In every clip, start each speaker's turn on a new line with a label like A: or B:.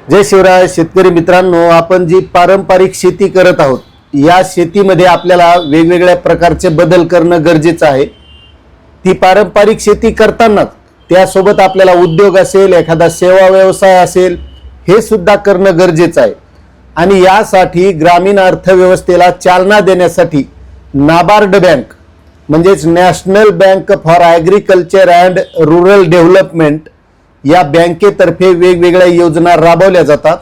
A: जय शिवराय शेतकरी मित्रांनो, आपण जी पारंपरिक शेती करत आहोत या शेतीमध्ये आपल्याला वेगवेगळ्या प्रकारचे बदल करणं गरजेचं आहे। ती पारंपरिक शेती करताना त्यासोबत आपल्याला उद्योग असेल, एखादा सेवा व्यवसाय असेल, हे सुद्धा करणं गरजेचं आहे। आणि यासाठी ग्रामीण अर्थव्यवस्थेला चालना देण्यासाठी नाबार्ड बँक म्हणजेच national bank for agriculture and rural development या बँकेतर्फे वेगवेगळ्या योजना राबवल्या जातात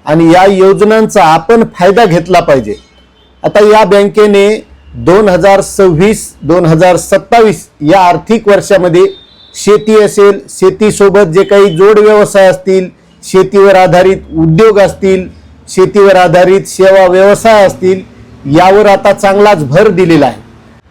A: आणि या योजनांचा आपण फायदा घेतला पाहिजे। आता या बँकेने 2026-2027 या आर्थिक वर्षामध्ये शेती असेल, शेतीसोबत जे काही जोड व्यवसाय असतील, शेतीवर आधारित उद्योग असतील, शेतीवर आधारित सेवा व्यवसाय असतील, यावर आता चांगलाच भर दिलेला आहे।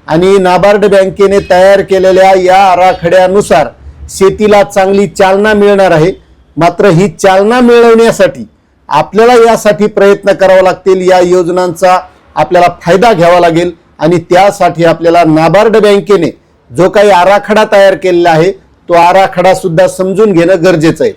A: आणि नाबार्ड बँकेने तयार केलेल्या या आराखड्यानुसार शेतीला चांगली चालना मिळणार आहे। मात्र ही चालना मिळवण्यासाठी आपल्याला यासाठी प्रयत्न करावा लागतील, या योजनांचा आपल्याला फायदा घ्यावा लागेल आणि त्यासाठी आपल्याला नाबार्ड बँकेने जो काही आराखडा तयार केलेला आहे तो आराखडा सुद्धा समजून घेणं गरजेचं आहे।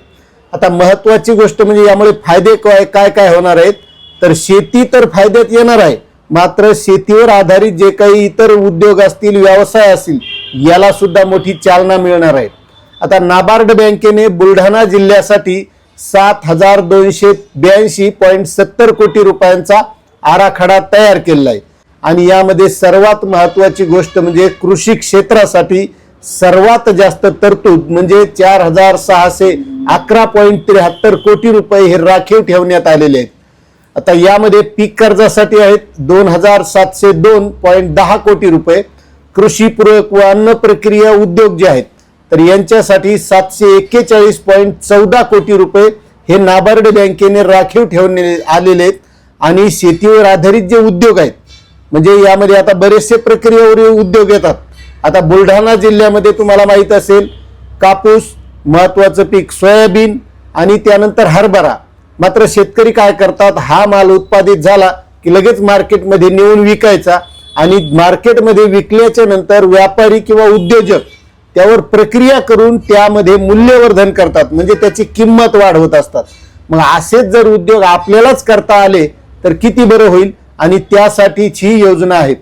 A: आता महत्त्वाची गोष्ट म्हणजे यामुळे फायदे काय काय होणार आहेत, तर शेती तर फायद्यात येणार आहे, मात्र शेतीवर आधारित जे काही इतर उद्योग असतील, व्यवसाय असतील, याला सुद्धा मोठी चालना मिळणार आहे। आता नाबार्ड बँकेने बुलढाणा जिल्ह्यासाठी 7282.70 कोटी रुपयांचा आराखडा तयार केलेला आहे आणि यामध्ये सर्वात महत्त्वाची गोष्ट म्हणजे कृषी क्षेत्रासाठी सर्वात जास्त तरतूद म्हणजे 4611.73 कोटी रुपये हे राखीव ठेवण्यात आलेले आहेत। आता यामध्ये पीक कर्जासाठी आहेत 2702.10 कोटी रुपये, कृषी पूरक व अन्न प्रक्रिया उद्योग जे आहेत तर यांच्यासाठी 741.14 कोटी रुपये हे नाबार्ड बँकेने राखीव ठेवण्यात आलेले आहेत। आणि शेतीवर आधारित जे उद्योग आहेत म्हणजे यामध्ये आता बरेचसे प्रक्रियावर उद्योग येतात। आता बुलढाणा जिल्ह्यामध्ये तुम्हाला माहित असेल कापूस, महत्त्वाचं पीक सोयाबीन आणि त्यानंतर हरभरा। मात्र शेतकरी काय करतात, हा माल उत्पादित झाला की लगेच मार्केटमध्ये नेऊन विकायचा आणि मार्केटमध्ये विकल्याच्या नंतर व्यापारी किंवा उद्योजक त्यावर प्रक्रिया करून त्यामध्ये मूल्यवर्धन करतात, म्हणजे त्याची किंमत वाढवत असतात। मग असेच जर उद्योग आपल्यालाच करता आले तर किती बरं होईल। आणि त्यासाठीच ही योजना आहे।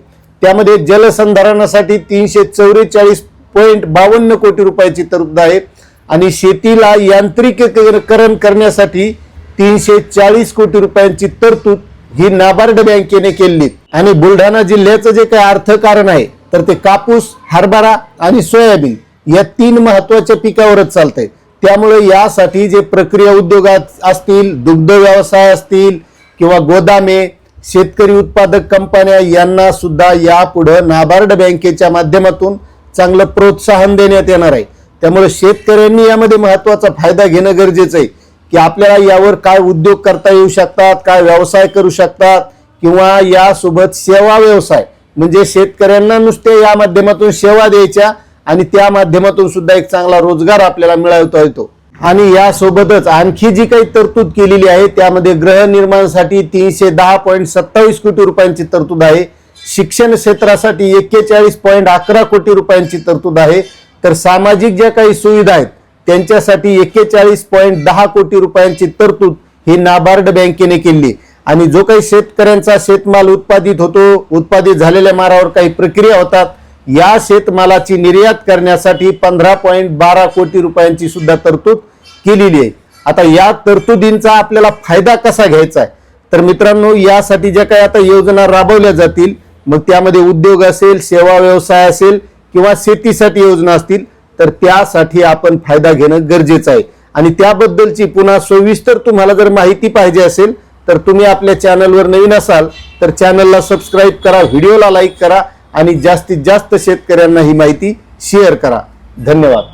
A: त्यामध्ये जलसंधारणासाठी 344.52 कोटी रुपयाची तरतूद आहे आणि शेतीला यांत्रिकीकरण करण्यासाठी 340 कोटी रुपयांची तरतूद ही नाबार्ड बँकेने केली। आणि बुलढाणा जिल्ह्याचं जे काही अर्थकारण आहे तर ते कापूस, हरभरा आणि सोयाबीन या 3 महत्त्वाच्या पिकावरच चालतंय। त्यामुळे यासाठी जे प्रक्रिया उद्योग असतील, दुग्ध व्यवसाय असतील किंवा गोदामे, शेतकरी उत्पादक कंपन्या यांना सुद्धा यापुढे नाबार्ड बँकेच्या माध्यमातून चांगलं प्रोत्साहन देण्यात येणार आहे। त्यामुळे शेतकऱ्यांनी यामध्ये महत्त्वाचा फायदा घेणं गरजेचं आहे की आपल्याला यावर काय उद्योग करता येऊ शकतात, काय व्यवसाय करू शकतात किंवा यासोबत सेवा व्यवसाय म्हणजे शेतकऱ्यांना नुसते या माध्यमातून सेवा द्यायच्या आणि त्या माध्यमातून सुद्धा एक चांगला रोजगार आपल्याला मिळवता येतो। आणि यासोबतच आणखी जी काही तरतूद केलेली आहे त्यामध्ये गृहनिर्माणासाठी 310.27 कोटी रुपयांची तरतूद आहे, शिक्षण क्षेत्रासाठी 41.11 कोटी रुपयांची तरतूद आहे, तर सामाजिक ज्या काही सुविधा आहेत त्यांच्यासाठी 41.10 कोटी रुपयांची तरतूद ही नाबार्ड बँकेने केली। आणि जो काही शेतकऱ्यांचा शेतमाल उत्पादित होतो, उत्पादित झालेल्या मालावर काही प्रक्रिया होतात, या शेतमालाची निर्यात करण्यासाठी 15.12 कोटी रुपयांची सुद्धा तरतूद केलेली आहे। आता या तरतुदींचा आपल्याला फायदा कसा घ्यायचा आहे, तर मित्रांनो यासाठी ज्या काही आता योजना राबवल्या जातील मग त्यामध्ये उद्योग असेल, सेवा व्यवसाय असेल किंवा शेतीसाठी योजना असतील तर त्यासाठी आपण फायदा घेणं गरजेचं आहे। आणि त्याबद्दलची पुन्हा सविस्तर तुम्हाला जर माहिती पाहिजे असेल तर तुम्ही आपल्या चॅनलवर नवीन असाल तर चॅनलला सबस्क्राईब करा, व्हिडिओला लाईक करा आणि जास्तीत जास्त शेतकऱ्यांना ही माहिती शेअर करा। धन्यवाद।